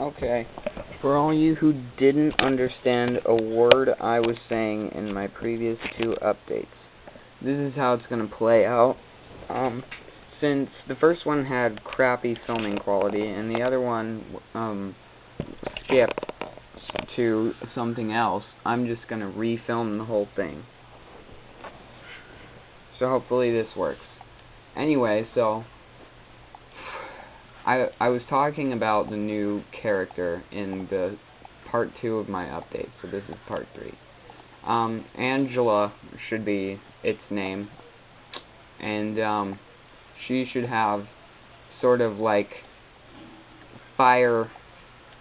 Okay. For all you who didn't understand a word I was saying in my previous two updates, this is how it's going to play out. Since the first one had crappy filming quality and the other one skipped to something else, I'm just going to refilm the whole thing. So hopefully this works. Anyway, so I was talking about the new character in the part 2 of my update, so this is part 3. Angela should be its name, and she should have sort of like fire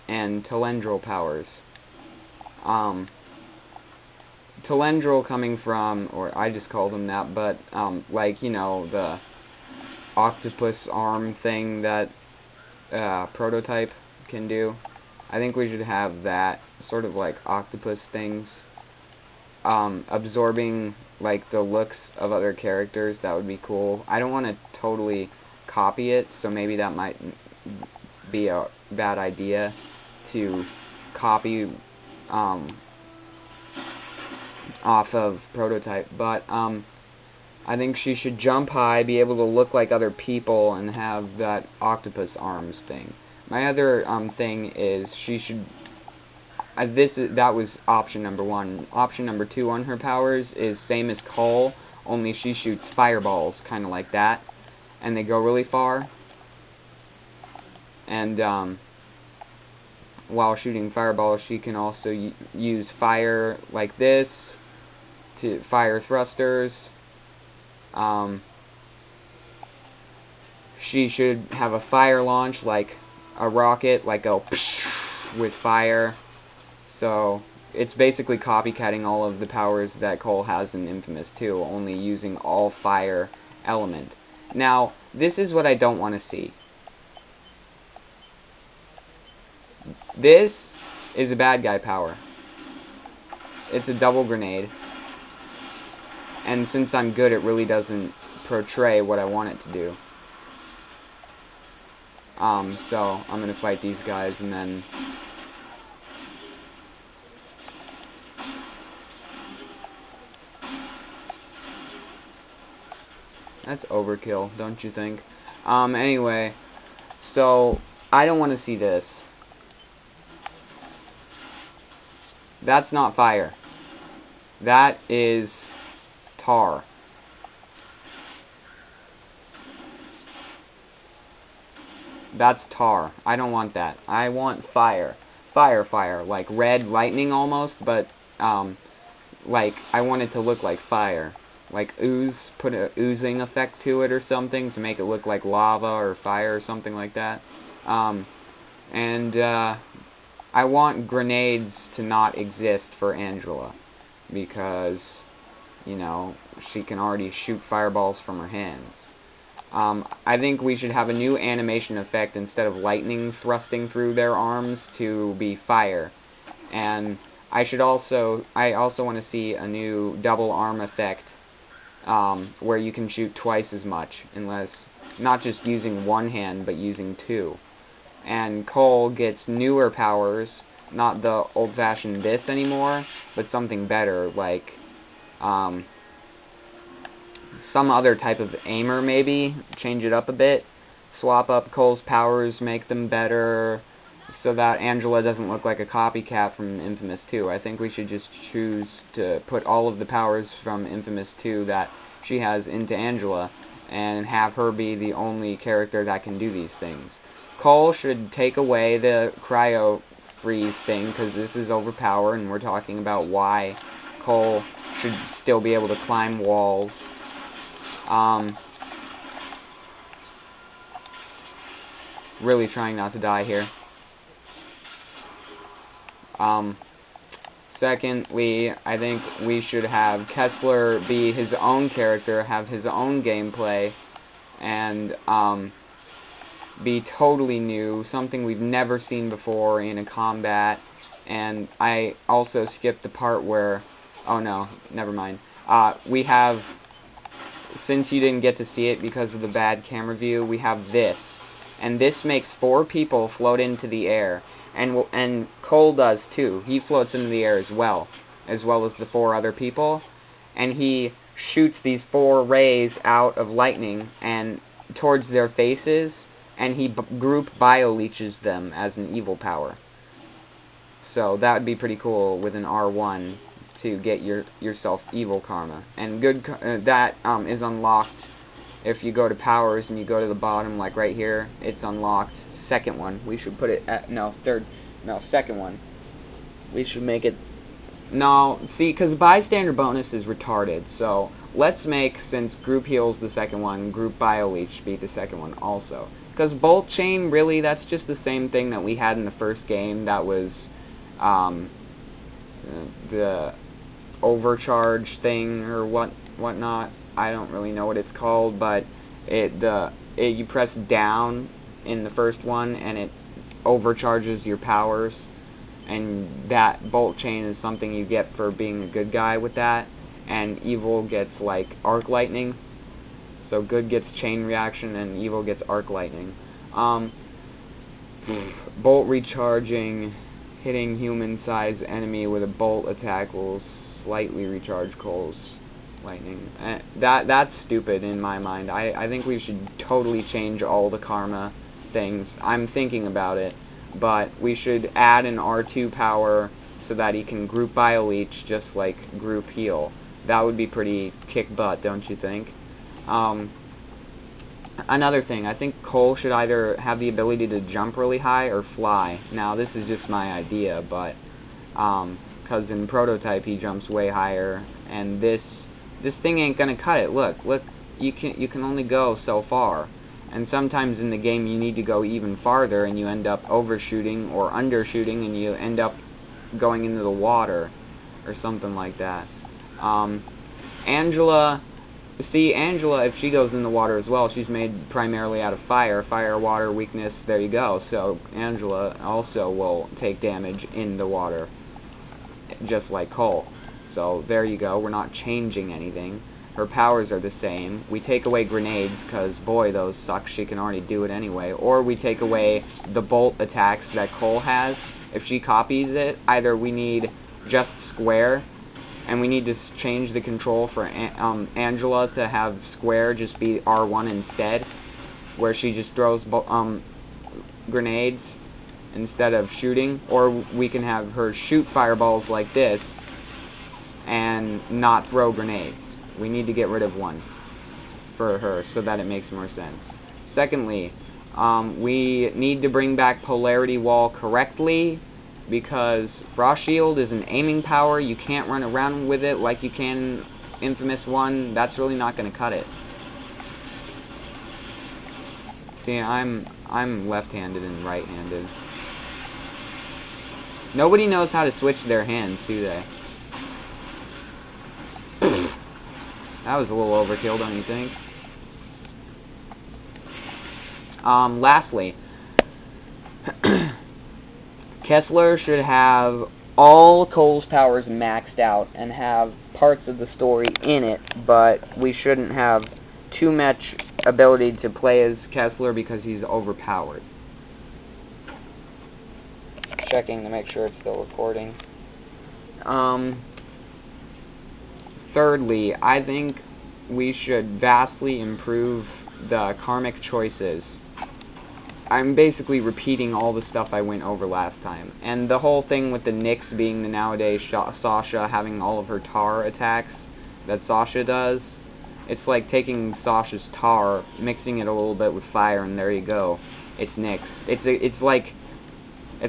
and Telendril powers. Telendril coming from, or I just called them that, but like, you know, the octopus arm thing that Prototype can do. I think we should have that, sort of like octopus things, absorbing like the looks of other characters. That would be cool. I don't want to totally copy it, so maybe that might be a bad idea to copy off of Prototype, but I think she should jump high, be able to look like other people, and have that octopus arms thing. My other thing is she should. That was option number 1. Option number 2 on her powers is same as Cole, only she shoots fireballs, kind of like that, and they go really far. And while shooting fireballs, she can also use fire like this to fire thrusters. She should have a fire launch like a rocket, like go with fire. So it's basically copycatting all of the powers that Cole has in Infamous 2, only using all fire element. Now, this is what I don't want to see. This is a bad guy power. It's a double grenade. And since I'm good, it really doesn't portray what I want it to do. So I'm gonna fight these guys and then that's overkill, don't you think? Anyway, so I don't want to see this. That's not fire. That is tar. That's tar. I don't want that. I want fire. Fire. Like red lightning almost, but like I want it to look like fire. Like ooze, put a oozing effect to it or something to make it look like lava or fire or something like that. And I want grenades to not exist for Angela, because, you know, she can already shoot fireballs from her hands. I think we should have a new animation effect instead of lightning thrusting through their arms to be fire. And I also want to see a new double arm effect where you can shoot twice as much, unless not just using one hand but using 2. And Cole gets newer powers, not the old-fashioned this anymore, but something better, like some other type of aimer maybe, change it up a bit, swap up Cole's powers, make them better, so that Angela doesn't look like a copycat from Infamous 2. I think we should just choose to put all of the powers from Infamous 2 that she has into Angela, and have her be the only character that can do these things. Cole should take away the cryo freeze thing, because this is overpowered, and we're talking about why Cole should still be able to climb walls. Really trying not to die here. Secondly, I think we should have Kessler be his own character, have his own gameplay, and be totally new, something we've never seen before in a combat. And I also skipped the part where, oh no, never mind. We have, since you didn't get to see it because of the bad camera view, we have this. And this makes 4 people float into the air. and Cole does too. He floats into the air as well as the 4 other people, and he shoots these 4 rays out of lightning and towards their faces, and he group bio-leeches them as an evil power. So that would be pretty cool with an R1 to get yourself evil karma. And good that is unlocked if you go to powers and you go to the bottom, like right here. It's unlocked. Second one. We should put it at second one. We should make it. No, see, because bystander bonus is retarded. So let's make, since group heals the second one, group bio-leech be the second one also. Because bolt chain, really, that's just the same thing that we had in the first game. That was the overcharge thing or whatnot. I don't really know what it's called, but you press down in the first one and it overcharges your powers, and that bolt chain is something you get for being a good guy with that, and evil gets like arc lightning. So good gets chain reaction and evil gets arc lightning. Bolt recharging, hitting human-sized enemy with a bolt attack will slightly recharge Cole's lightning. That's stupid in my mind. I think we should totally change all the karma things. I'm thinking about it, but we should add an R2 power so that he can group bio-leech just like group heal. That would be pretty kick butt, don't you think? Another thing, I think Cole should either have the ability to jump really high or fly. Now, this is just my idea, but because in Prototype he jumps way higher, and this thing ain't gonna cut it. Look, you can only go so far, and sometimes in the game you need to go even farther, and you end up overshooting or undershooting, and you end up going into the water or something like that. Angela, if she goes in the water as well, she's made primarily out of fire, water, weakness, there you go. So Angela also will take damage in the water, just like Cole. So there you go, we're not changing anything. Her powers are the same. We take away grenades, because boy, those suck, she can already do it anyway. Or we take away the bolt attacks that Cole has. If she copies it, either we need just square, and we need to change the control for Angela to have square just be R1 instead, where she just throws grenades instead of shooting, or we can have her shoot fireballs like this and not throw grenades. We need to get rid of one for her so that it makes more sense. Secondly, we need to bring back polarity wall correctly, because Frost Shield is an aiming power. You can't run around with it like you can in Infamous 1. That's really not going to cut it. See, I'm left-handed and right-handed. Nobody knows how to switch their hands, do they? That was a little overkill, don't you think? Lastly, Kessler should have all Cole's powers maxed out and have parts of the story in it, but we shouldn't have too much ability to play as Kessler because he's overpowered. Checking to make sure it's still recording. Thirdly, I think we should vastly improve the karmic choices. I'm basically repeating all the stuff I went over last time. And the whole thing with the Nyx being the nowadays Sasha having all of her tar attacks that Sasha does, it's like taking Sasha's tar, mixing it a little bit with fire, and there you go. It's Nyx. It's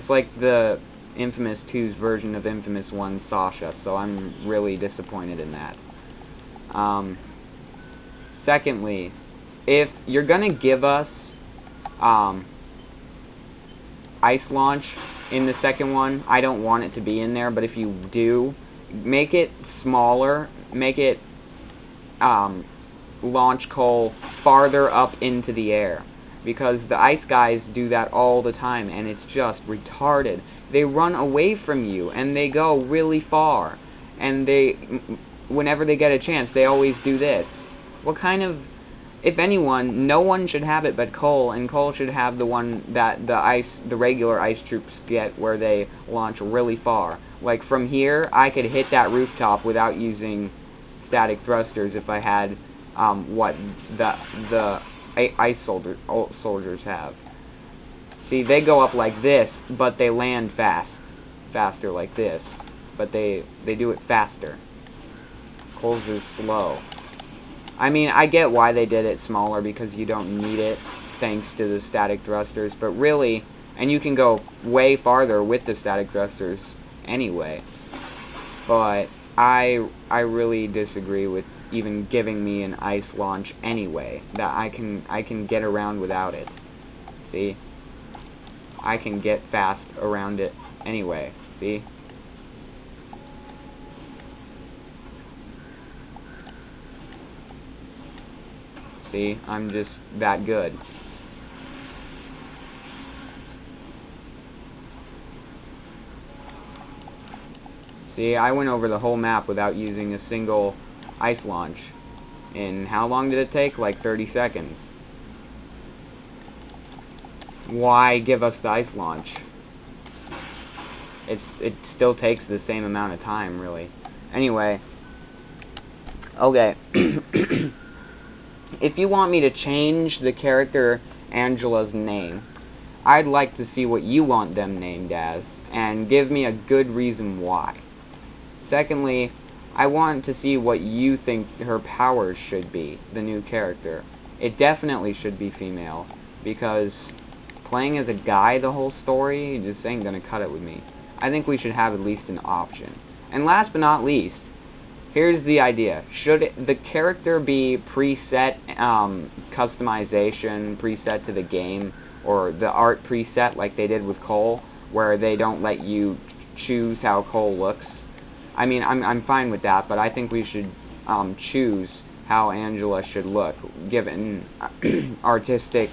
like the Infamous 2's version of Infamous 1's Sasha, so I'm really disappointed in that. Secondly, if you're gonna give us Ice Launch in the second one, I don't want it to be in there, but if you do, make it smaller, make it launch Cole farther up into the air, because the ice guys do that all the time, and it's just retarded. They run away from you, and they go really far, and whenever they get a chance, they always do this. What kind of if anyone, no one should have it but Cole, and Cole should have the one that the regular ice troops get, where they launch really far. Like from here, I could hit that rooftop without using static thrusters if I had what the ice soldiers have. See, they go up like this, but they land faster like this, but they do it faster. Cole's is slow. I mean, I get why they did it smaller, because you don't need it thanks to the static thrusters, but really, and you can go way farther with the static thrusters anyway. But I really disagree with even giving me an ice launch anyway. That I can get around without it. See? I can get fast around it anyway. See? See? I'm just that good. See, I went over the whole map without using a single ice launch. And how long did it take? Like 30 seconds. Why give us the ice launch? It still takes the same amount of time, really. Anyway. Okay. If you want me to change the character Angela's name, I'd like to see what you want them named as, and give me a good reason why. Secondly, I want to see what you think her powers should be, the new character. It definitely should be female, because playing as a guy the whole story just ain't gonna cut it with me. I think we should have at least an option. And last but not least, here's the idea. Should the character be preset customization, preset to the game, or the art preset like they did with Cole, where they don't let you choose how Cole looks? I mean, I'm fine with that, but I think we should choose how Angela should look, given artistic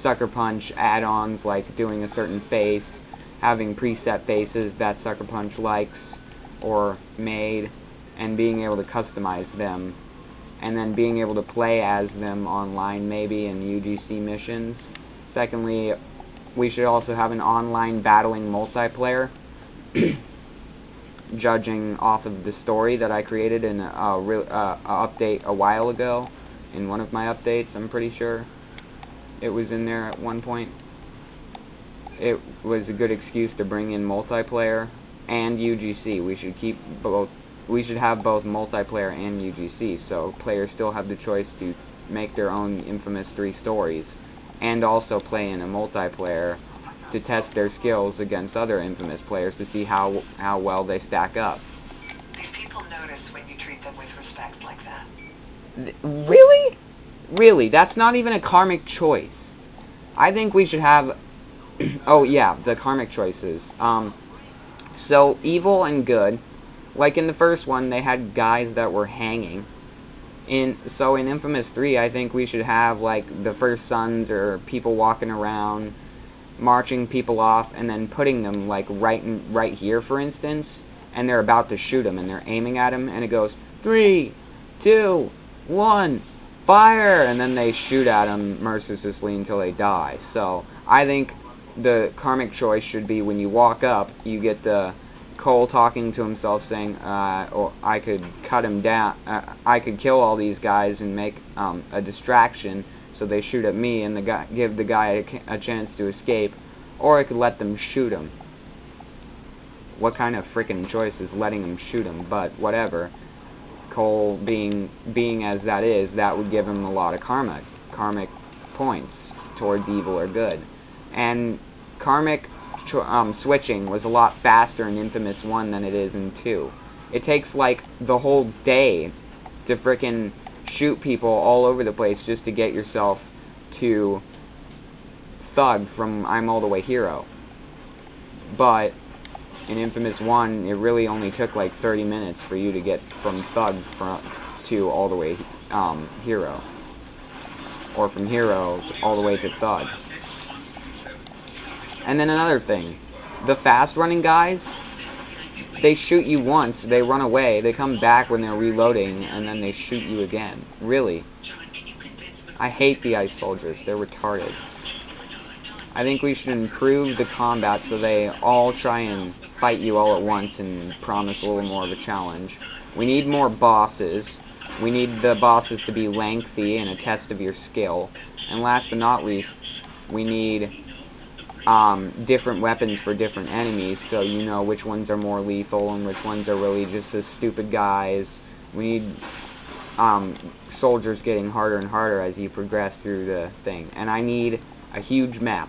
Sucker Punch add-ons like doing a certain face, having preset faces that Sucker Punch likes or made, and being able to customize them, and then being able to play as them online maybe in UGC missions. Secondly, we should also have an online battling multiplayer, judging off of the story that I created in a update a while ago. In one of my updates, I'm pretty sure it was in there at one point. It was a good excuse to bring in multiplayer and UGC. We should keep both. We should have both multiplayer and UGC, so players still have the choice to make their own Infamous 3 stories, and also play in a multiplayer to test their skills against other Infamous players to see how well they stack up. These people notice when you treat them with respect like that. Really? Really? That's not even a karmic choice. I think we should have... oh yeah, the karmic choices. So, evil and good. Like in the first one, they had guys that were hanging. So in Infamous 3, I think we should have like the First Sons or people walking around, marching people off, and then putting them like right here, for instance, and they're about to shoot them, and they're aiming at them, and it goes 3, 2, 1, fire, and then they shoot at them mercilessly until they die. So I think the karmic choice should be when you walk up, you get the Cole talking to himself saying, or I could cut him down, I could kill all these guys and make a distraction so they shoot at me and give the guy a chance to escape, or I could let them shoot him. What kind of frickin' choice is letting them shoot him? But whatever. Cole being as that is, that would give him a lot of karmic points towards evil or good. And karmic switching was a lot faster in Infamous 1 than it is in 2. It takes like the whole day to frickin' shoot people all over the place just to get yourself to Thug from I'm All the Way Hero. But in Infamous 1, it really only took like 30 minutes for you to get from Thug to All the Way Hero. Or from Hero all the way to Thug. And then another thing, the fast-running guys, they shoot you once, they run away, they come back when they're reloading, and then they shoot you again. Really. I hate the ice soldiers. They're retarded. I think we should improve the combat so they all try and fight you all at once and promise a little more of a challenge. We need more bosses. We need the bosses to be lengthy and a test of your skill. And last but not least, we need different weapons for different enemies, so you know which ones are more lethal and which ones are really just the stupid guys. We need soldiers getting harder and harder as you progress through the thing. And I need a huge map.